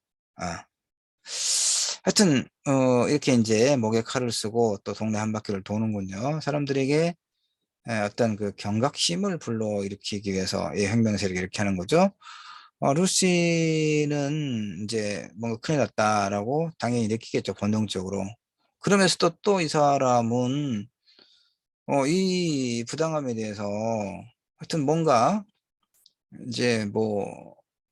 하여튼 이렇게 이제 목에 칼을 쓰고 또 동네 한 바퀴를 도는군요. 사람들에게 어떤 그 경각심을 불러일으키기 위해서 이 혁명 세력이 이렇게 하는 거죠. 루시는 이제 뭔가 큰일 났다라고 당연히 느끼겠죠, 본능적으로. 그러면서도 또 이 사람은 이 부당함에 대해서 하여튼 뭔가 이제 뭐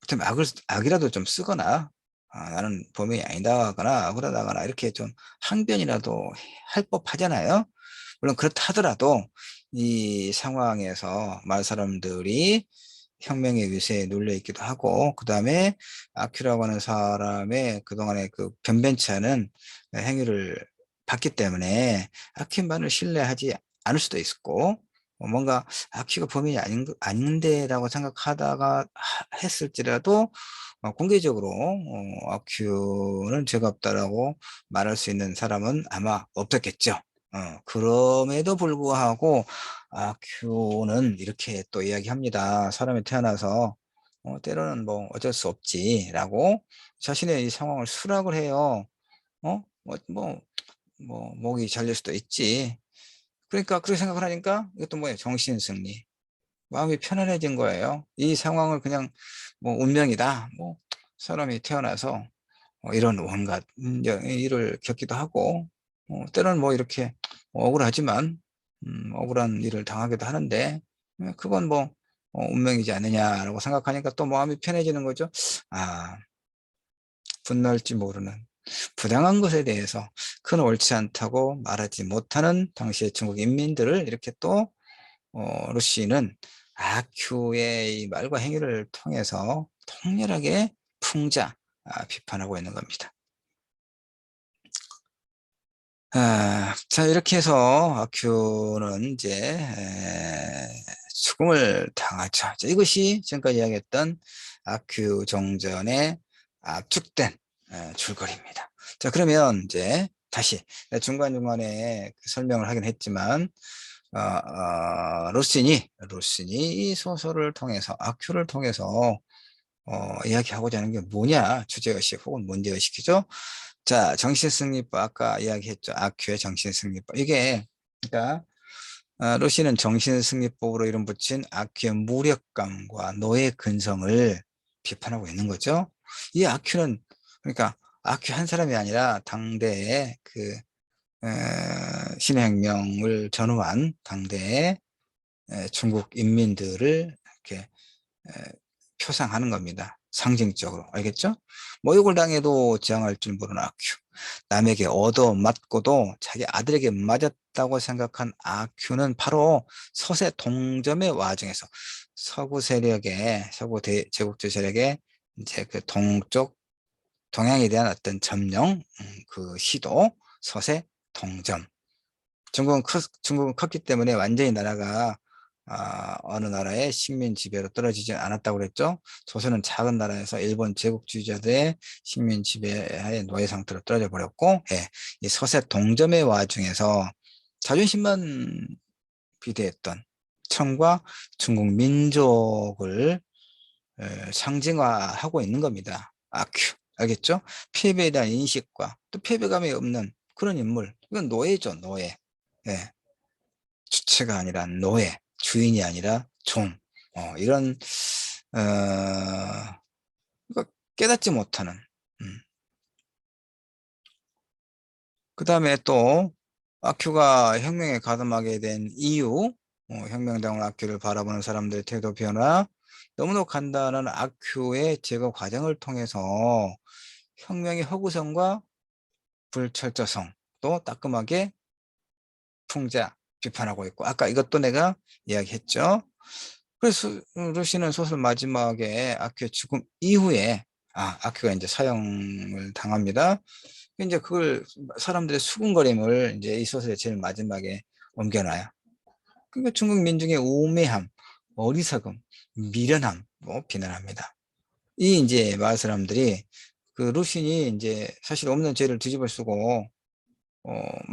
하여튼 악이라도 좀 쓰거나 나는 범인이 아니다거나 억울하다거나 이렇게 좀 항변이라도 할 법하잖아요. 물론 그렇다 하더라도 이 상황에서 마을 사람들이 혁명의 위세에 눌려 있기도 하고 그다음에 아큐라고 하는 사람의 그동안의 그 변변치 않은 행위를 봤기 때문에 아큐만을 신뢰하지 않을 수도 있고 뭔가 아큐가 범인이 아닌데라고 생각하다가 했을지라도 공개적으로 아큐는 죄가 없다라고 말할 수 있는 사람은 아마 없었겠죠. 그럼에도 불구하고 큐는 이렇게 또 이야기합니다. 사람이 태어나서 때로는 뭐 어쩔 수 없지라고 자신의 이 상황을 수락을 해요. 목이 잘릴 수도 있지. 그러니까 그렇게 생각을 하니까 이것도 뭐예요? 정신승리. 마음이 편안해진 거예요. 이 상황을 그냥 뭐 운명이다. 뭐 사람이 태어나서 이런 온갖 일을 겪기도 하고 때로는 뭐 이렇게 억울하지만 억울한 일을 당하기도 하는데 그건 뭐 운명이지 않느냐라고 생각하니까 또 마음이 편해지는 거죠. 아, 분노할지 모르는 부당한 것에 대해서 그건 옳지 않다고 말하지 못하는 당시의 중국 인민들을 이렇게 또 루시는 아큐의 이 말과 행위를 통해서 통렬하게 비판하고 있는 겁니다. 자, 이렇게 해서 아큐는 이제 죽음을 당하죠. 자, 이것이 지금까지 이야기했던 아큐 정전의 압축된 줄거리입니다. 자, 그러면 이제 다시 중간중간에 설명을 하긴 했지만 루신이 이 소설을 통해서 아큐를 통해서 이야기하고자 하는 게 뭐냐, 주제의식 혹은 문제의식이죠. 자, 정신승리법 아까 이야기했죠. 아큐의 정신승리법. 이게 그러니까 루시는 정신승리법으로 이름 붙인 아큐의 무력감과 노예 근성을 비판하고 있는 거죠. 이 아큐는 그러니까 아큐 한 사람이 아니라 당대의 그 신혁명을 전후한 당대의 중국 인민들을 이렇게 표상하는 겁니다. 상징적으로. 알겠죠? 모욕을 당해도 저항할 줄 모르는 아큐. 남에게 얻어맞고도 자기 아들에게 맞았다고 생각한 아큐는 바로 서세 동점의 와중에서 서구 세력의, 제국주의 세력의 이제 그 동쪽, 동양에 대한 어떤 점령, 그 시도, 서세 동점. 중국은 컸기 때문에 완전히 나라가 어느 나라의 식민 지배로 떨어지지 않았다고 그랬죠. 조선은 작은 나라에서 일본 제국주의자들의 식민 지배하에 노예 상태로 떨어져 버렸고, 예, 이 서세 동점의 와중에서 자존심만 비대했던 청과 중국 민족을 상징화하고 있는 겁니다. 아큐. 알겠죠? 패배에 대한 인식과 또 패배감이 없는 그런 인물. 이건 노예죠, 노예. 예. 주체가 아니라 노예, 주인이 아니라 종, 이런, 어, 그러니까 깨닫지 못하는, 그 다음에 또, 아큐가 혁명에 가담하게 된 이유, 혁명당원 아큐를 바라보는 사람들의 태도 변화, 너무나 간단한 아큐의 제거 과정을 통해서 혁명의 허구성과 불철저성, 또 따끔하게 풍자, 비판하고 있고, 아까 이것도 내가 이야기했죠. 그래서 루시는 소설 마지막에 아큐의 죽음 이후에 아큐가 이제 사형을 당합니다. 이제 그걸 사람들의 수군거림을 이제 이 소설의 제일 마지막에 옮겨놔요. 그러니까 중국 민중의 우매함, 어리석음, 미련함 비난합니다. 이 이제 마을 사람들이 그 루신이 이제 사실 없는 죄를 뒤집어 쓰고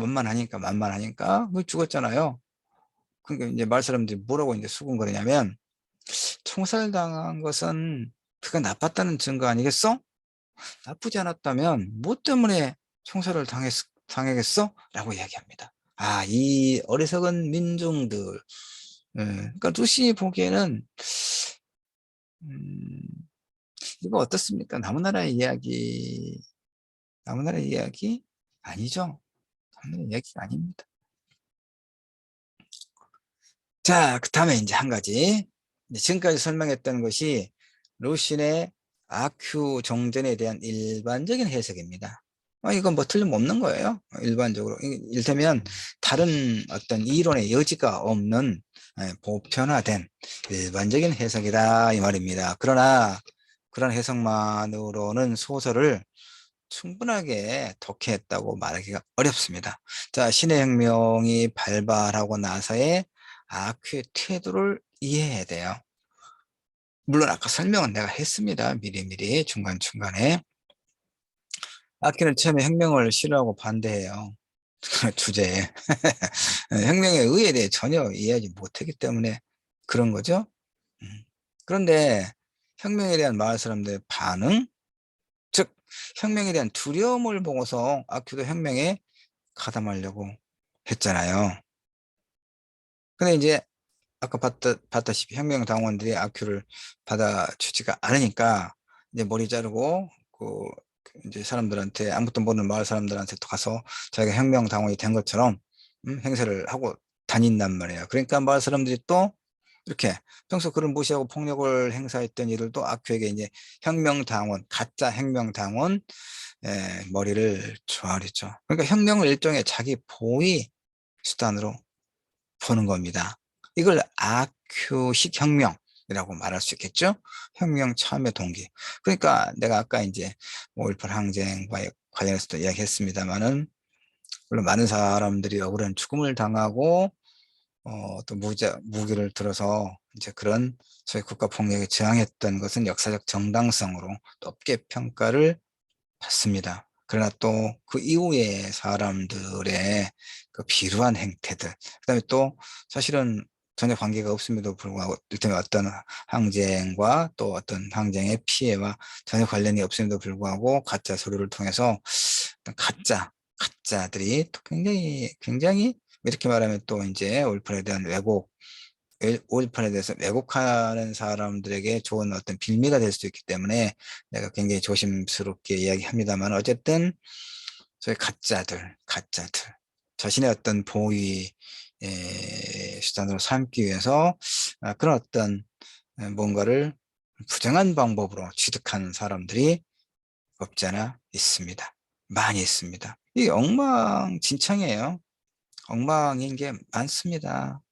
만만하니까 그 죽었잖아요. 그러니까 이제 마을 사람들이 뭐라고 이제 수군거리냐면 총살당한 것은 그가 나빴다는 증거 아니겠어? 나쁘지 않았다면 뭐 때문에 총살을 당하겠어? 라고 이야기합니다. 이 어리석은 민중들. 그러니까 루시 보기에는 음, 이거 어떻습니까? 나무나라의 이야기 아니죠? 나무나라의 이야기가 아닙니다. 자, 그 다음에 이제 한 가지. 지금까지 설명했던 것이 루신의 아큐 정전에 대한 일반적인 해석입니다. 이건 뭐 틀림없는 거예요. 일반적으로. 이를테면 다른 어떤 이론의 여지가 없는 보편화된 일반적인 해석이다 이 말입니다. 그러나 그런 해석만으로는 소설을 충분하게 독해했다고 말하기가 어렵습니다. 자, 신의 혁명이 발발하고 나서의 아큐의 태도를 이해해야 돼요. 물론 아까 설명은 내가 했습니다. 미리미리 중간중간에. 아큐는 처음에 혁명을 싫어하고 반대해요. 주제에. 혁명의 의에 대해 전혀 이해하지 못하기 때문에 그런 거죠. 그런데 혁명에 대한 마을 사람들의 반응, 즉 혁명에 대한 두려움을 보고서 아큐도 혁명에 가담하려고 했잖아요. 근데 이제 아까 봤다시피 혁명당원들이 아큐를 받아주지가 않으니까 이제 머리 자르고 이제 사람들한테 아무것도 모르는 마을 사람들한테 또 가서 자기가 혁명당원이 된 것처럼 행세를 하고 다닌단 말이에요. 그러니까 마을 사람들이 또 이렇게 평소 그를 무시하고 폭력을 행사했던 이들도 아큐에게 이제 혁명당원, 가짜 혁명당원 머리를 조아리죠. 그러니까 혁명을 일종의 자기 보위 수단으로 보는 겁니다. 이걸 아큐식 혁명이라고 말할 수 있겠죠. 혁명 참여 동기. 그러니까 내가 아까 이제 5.18 항쟁과 관련해서도 이야기했습니다만은, 물론 많은 사람들이 억울한 죽음을 당하고 또 무기를 들어서 이제 그런 소위 국가 폭력에 저항했던 것은 역사적 정당성으로 높게 평가를 받습니다. 그러나 또 그 이후의 사람들의 그 비루한 행태들, 그다음에 또 사실은 전혀 관계가 없음에도 불구하고 일테면 어떤 항쟁과 또 어떤 항쟁의 피해와 전혀 관련이 없음에도 불구하고 가짜 서류를 통해서 어떤 가짜들이 또 굉장히 이렇게 말하면 또 이제 올팔에 대한 왜곡, 5.18에 대해서 왜곡하는 사람들에게 좋은 어떤 빌미가 될 수도 있기 때문에 내가 굉장히 조심스럽게 이야기합니다만, 어쨌든 소위 가짜들 자신의 어떤 보위 수단으로 삼기 위해서 그런 어떤 뭔가를 부정한 방법으로 취득한 사람들이 없지 않아 있습니다. 많이 있습니다. 이게 엉망진창이에요. 엉망인 게 많습니다.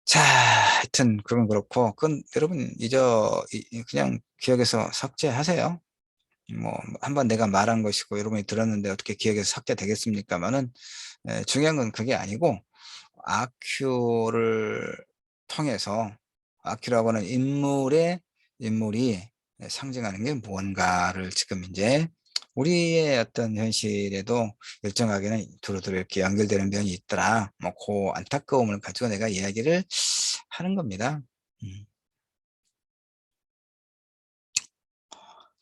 자, 하여튼 그건 그렇고, 그건 여러분 그냥 기억에서 삭제하세요. 뭐 한번 내가 말한 것이고 여러분이 들었는데 어떻게 기억에서 삭제되겠습니까마는, 중요한 건 그게 아니고, 아큐를 통해서, 아큐라고 하는 인물이 상징하는 게 무언가를 지금 이제 우리의 어떤 현실에도 일정하게는 두루두루 이렇게 연결되는 면이 있더라. 뭐 그 안타까움을 가지고 내가 이야기를 하는 겁니다. 음.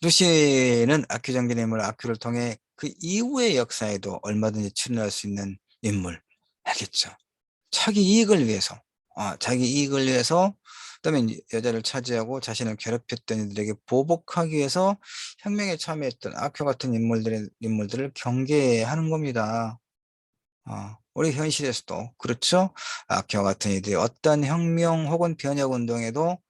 루시는 아큐 정신의 인물, 아큐를 통해 그 이후의 역사에도 얼마든지 출연할 수 있는 인물, 알겠죠? 자기 이익을 위해서, 자기 이익을 위해서, 그다음에 이제 여자를 차지하고 자신을 괴롭혔던 이들에게 보복하기 위해서 혁명에 참여했던 아큐 같은 인물들을 경계하는 겁니다. 우리 현실에서도 그렇죠. 아큐 같은 이들이 어떤 혁명 혹은 변혁 운동에도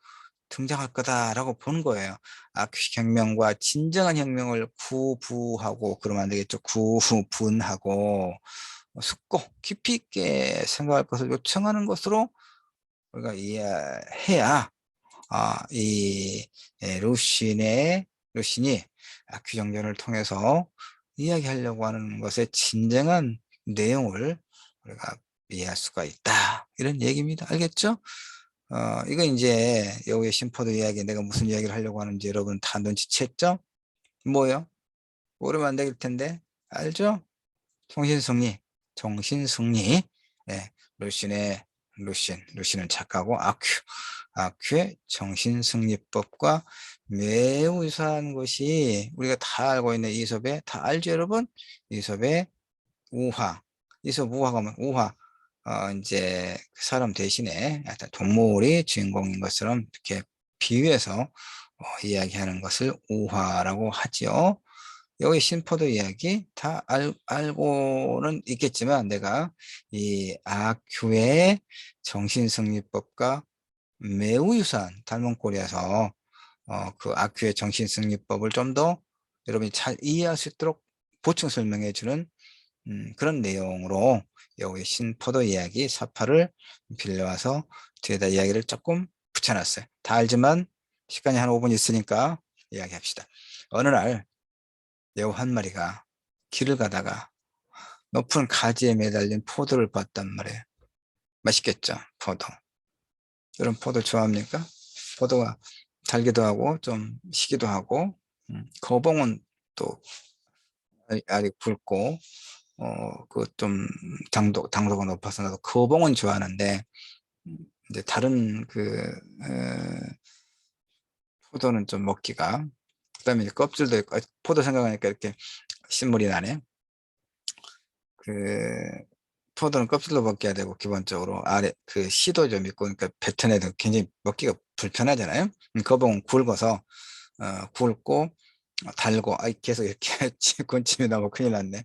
등장할 거다라고 보는 거예요. 아큐식 혁명과 진정한 혁명을 구분하고 그러면 안 되겠죠. 구분하고 숙고 깊이 있게 생각할 것을 요청하는 것으로 우리가 이해해야 이 루신이 아큐정전을 통해서 이야기하려고 하는 것의 진정한 내용을 우리가 이해할 수가 있다, 이런 얘기입니다. 알겠죠? 이거 이제 여기에 심포도 이야기, 내가 무슨 이야기를 하려고 하는지 여러분 다 눈치챘죠? 뭐요? 모르면 안 되길 텐데 알죠? 정신승리. 네, 루신의 루신은 작가고 아큐의 정신승리법과 매우 유사한 것이 우리가 다 알고 있는 이솝의, 다 알죠 여러분? 이솝의 우화. 이솝 우화가 뭐 우화, 이제 그 사람 대신에 하여튼 동물이 주인공인 것처럼 이렇게 비유해서 이야기하는 것을 우화라고 하지요. 여기 신포도 이야기 다 알고는 있겠지만, 내가 이 아큐의 정신승리법과 매우 유사한 닮은 꼴이어서 그 아큐의 정신승리법을 좀 더 여러분이 잘 이해할 수 있도록 보충 설명해 주는 그런 내용으로 여기 신포도 이야기 사파를 빌려와서 뒤에다 이야기를 조금 붙여놨어요. 다 알지만 시간이 한 5분 있으니까 이야기합시다. 어느 날 여우 한 마리가 길을 가다가 높은 가지에 매달린 포도를 봤단 말이에요. 맛있겠죠, 포도. 여러분 포도 좋아합니까? 포도가 달기도 하고 좀 시기도 하고, 거봉은 또 알이 굵고 그 좀 당도가 높아서 나도 거봉은 좋아하는데, 이제 다른 포도는 좀 먹기가, 그다음에 이제 껍질도 있고, 포도 생각하니까 이렇게 신물이 나네. 그 포도는 껍질도 벗겨야 되고 기본적으로 아래 그 씨도 좀 있고, 그러니까 뱉어내도 굉장히 먹기가 불편하잖아요. 거봉은 굵어서 굵고 달고, 계속 이렇게 군침이 나고 큰일 났네.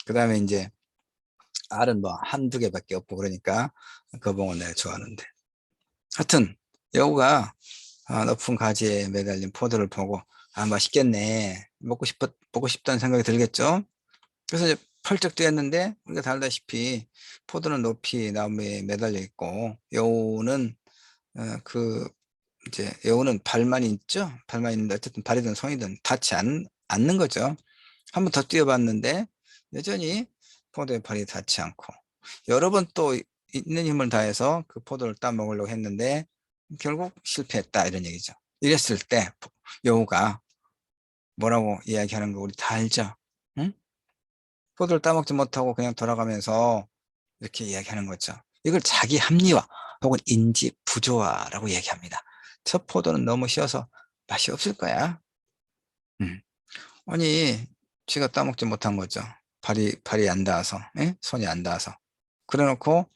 그다음에 이제 알은 뭐 한두 개밖에 없고 그러니까 거봉을 내가 좋아하는데. 하여튼 여우가 높은 가지에 매달린 포도를 보고 맛있겠네. 먹고 싶다는 생각이 들겠죠. 그래서 이제 펄쩍 뛰었는데 우리가 다 알다시피 포도는 높이 나무에 매달려 있고 여우는 그 이제 여우는 발만 있죠. 발만 있는데 어쨌든 발이든 손이든 않는 거죠. 한번 더 뛰어봤는데 여전히 포도에 발이 닿지 않고 여러 번 또 있는 힘을 다해서 그 포도를 따먹으려고 했는데 결국 실패했다 이런 얘기죠. 이랬을 때 여우가 뭐라고 이야기하는 거 우리 다 알죠. 응? 포도를 따먹지 못하고 그냥 돌아가면서 이렇게 이야기하는 거죠. 이걸 자기 합리화 혹은 인지 부조화라고 얘기합니다. 첫 포도는 너무 쉬워서 맛이 없을 거야. 음. 아니, 쥐가 따먹지 못한 거죠. 발이 안 닿아서, 예? 손이 안 닿아서. 그래 놓고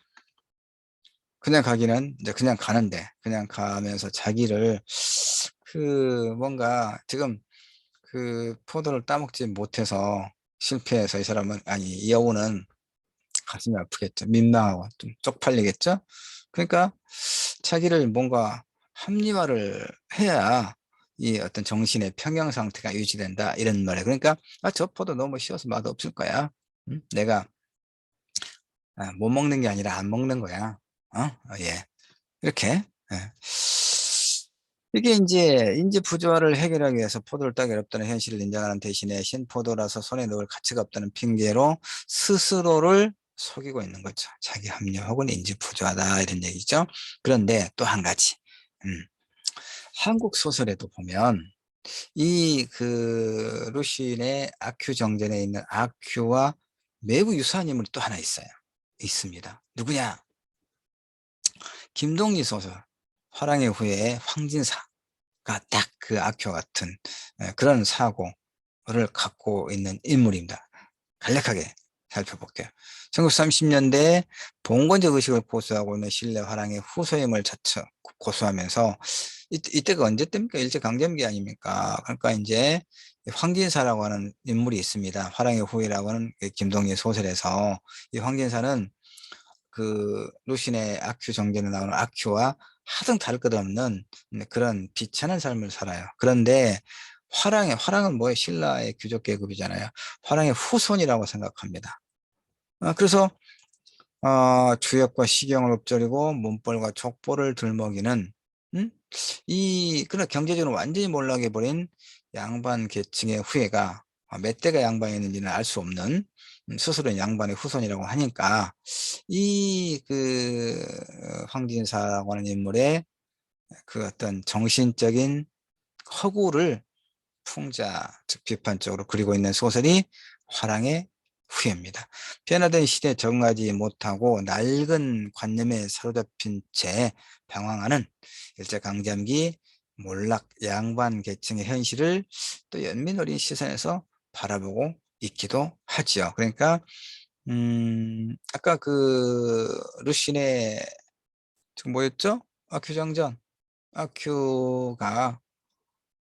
그냥 가기는 이제 그냥 가는데, 그냥 가면서 자기를 뭔가 지금 그 포도를 따먹지 못해서 실패해서 이 사람은, 아니, 이 여우는 가슴이 아프겠죠. 민망하고 좀 쪽팔리겠죠. 그러니까 자기를 뭔가 합리화를 해야 이 어떤 정신의 평형 상태가 유지된다 이런 말이에요. 그러니까 저 포도 너무 쉬워서 맛없을 거야. 내가 못 먹는 게 아니라 안 먹는 거야. 예. 이렇게. 예. 이게 이제 인지 부조화를 해결하기 위해서 포도를 따기 어렵다는 현실을 인정하는 대신에 신포도라서 손에 넣을 가치가 없다는 핑계로 스스로를 속이고 있는 거죠. 자기 합리화 혹은 인지 부조화다 이런 얘기죠. 그런데 또 한 가지. 한국 소설에도 보면 이 루신의 아큐 정전에 있는 아큐와 매우 유사한 인물이 또 하나 있습니다. 누구냐? 김동리 소설 화랑의 후예의 황진사가 딱 그 아큐 같은 그런 사고를 갖고 있는 인물입니다. 간략하게 살펴볼게요. 1930년대에 봉건적 의식을 고수하고 있는 신래 화랑의 후소임을 자처 고수하면서 이때가 언제 때입니까? 일제강점기 아닙니까? 그러니까 이제 황진사라고 하는 인물이 있습니다. 화랑의 후예라고 하는 김동리 소설에서 이 황진사는 그 루신의 아큐 정전에 나오는 아큐와 하등 다를 것 없는 그런 비천한 삶을 살아요. 그런데 화랑은 뭐예요? 신라의 귀족 계급이잖아요. 화랑의 후손이라고 생각합니다. 그래서 주역과 시경을 읊조리고 문벌과 족보를 들먹이는 음? 그런 경제적으로 완전히 몰락해버린 양반 계층의 후예가 몇 대가 양반이었는지는 알 수 없는 스스로 양반의 후손이라고 하니까 황진사라고 하는 인물의 그 어떤 정신적인 허구를 풍자, 즉 비판적으로 그리고 있는 소설이 화랑의 후예입니다. 변화된 시대에 적응하지 못하고 낡은 관념에 사로잡힌 채 방황하는 일제강점기 몰락 양반 계층의 현실을 또 연민 어린 시선에서 바라보고 있기도 하지요. 그러니까 아까 루신의 뭐였죠? 아큐정전. 아큐가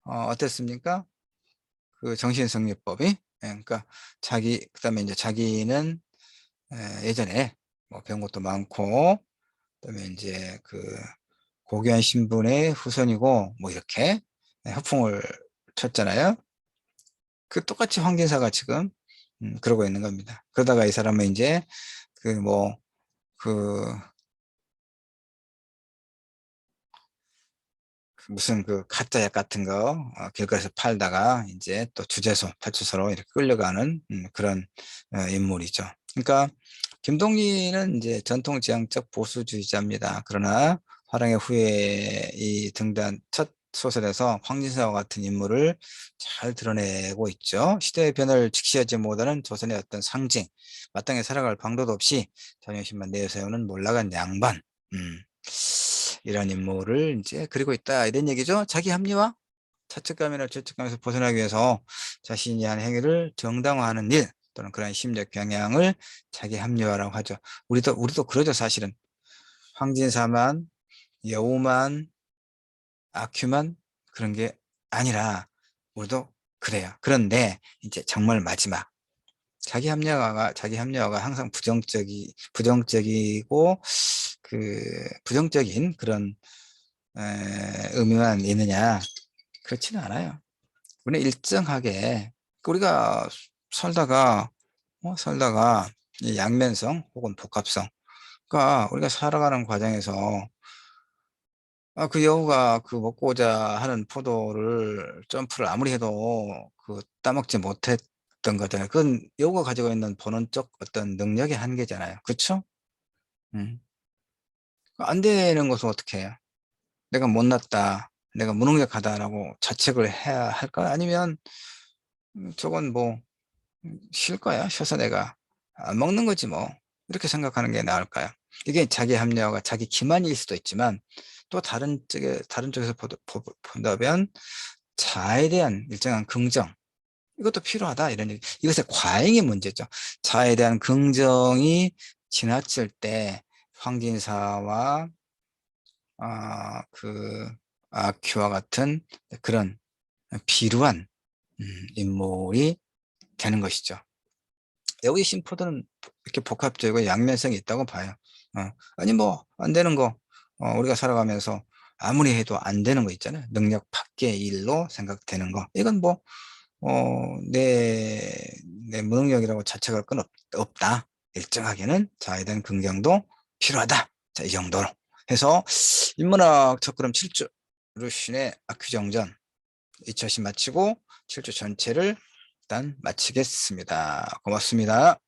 어땠습니까? 그 정신승리법이. 그러니까 그다음에 이제 자기는 예전에 뭐 배운 것도 많고 그다음에 이제 고귀한 신분의 후손이고 뭐 이렇게 허풍을 쳤잖아요. 똑같이 황진사가 지금 그러고 있는 겁니다. 그러다가 이 사람은 이제 그 뭐 그 무슨 가짜 약 같은 거 길거리에서 팔다가 이제 또 파출소로 이렇게 끌려가는 그런 인물이죠. 그러니까 김동리는 이제 전통 지향적 보수주의자입니다. 그러나 화랑의 후예 이 등단 첫 소설에서 황진사와 같은 인물을 잘 드러내고 있죠. 시대의 변화를 직시하지 못하는 조선의 어떤 상징, 마땅히 살아갈 방도도 없이 자존심만 내세우는 몰락한 양반. 음. 이런 인물을 이제 그리고 있다 이런 얘기죠. 자기 합리화, 자책감이나 죄책감에서 벗어나기 위해서 자신이 한 행위를 정당화하는 일 또는 그런 심리적 경향을 자기 합리화라고 하죠. 우리도 그러죠. 사실은 황진사만, 여우만, 아큐만 그런 게 아니라 우리도 그래요. 그런데 이제 정말 마지막 자기 합리화가 항상 부정적이고 부정적인 그런 의미만 있느냐? 그렇지는 않아요. 우리는 일정하게 우리가 살다가 이 양면성 혹은 복합성, 그러니까 우리가 살아가는 과정에서 그 여우가 그 먹고자 하는 포도를 점프를 아무리 해도 따먹지 못했던 거잖아요. 그건 여우가 가지고 있는 본원적 어떤 능력의 한계잖아요. 그렇죠? 음. 안 되는 것은 어떻게 해요? 내가 못났다, 내가 무능력하다라고 자책을 해야 할까? 아니면 저건 뭐 쉴 거야. 쉬어서 내가 안 먹는 거지 뭐. 이렇게 생각하는 게 나을까요? 이게 자기 합리화가 자기 기만일 수도 있지만, 또 다른 쪽에서 본다면 자아에 대한 일정한 긍정, 이것도 필요하다, 이런 얘기. 이것의 과잉의 문제죠. 자아에 대한 긍정이 지나칠 때 황진사와 아큐와 같은 그런 비루한 인물이 되는 것이죠. 여기 심포도는 이렇게 복합적이고 양면성이 있다고 봐요. 아니 뭐 안 되는 거, 우리가 살아가면서 아무리 해도 안 되는 거 있잖아요. 능력 밖의 일로 생각되는 거, 이건 뭐 내 무능력이라고 자책할 건 없다. 일정하게는 자에 대한 긍정도 필요하다. 자, 이 정도로 해서 인문학 첫걸음 7주 루신의 아큐정전 2차시 마치고 7주 전체를 일단 마치겠습니다. 고맙습니다.